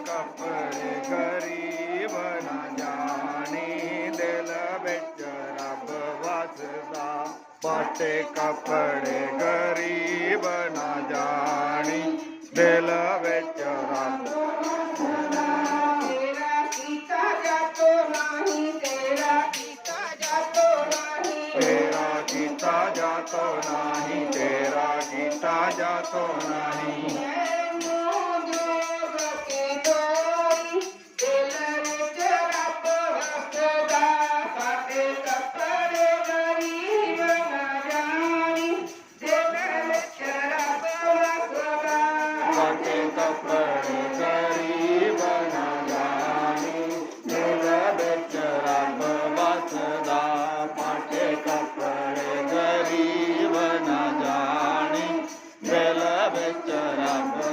कपड़े गरीब न जानी, दिल बिच रब वसदा। पाटे कपड़े गरीब न जानी, दिल बिच रब जातो नहीं, तेरा कीता जातो नहीं। Ram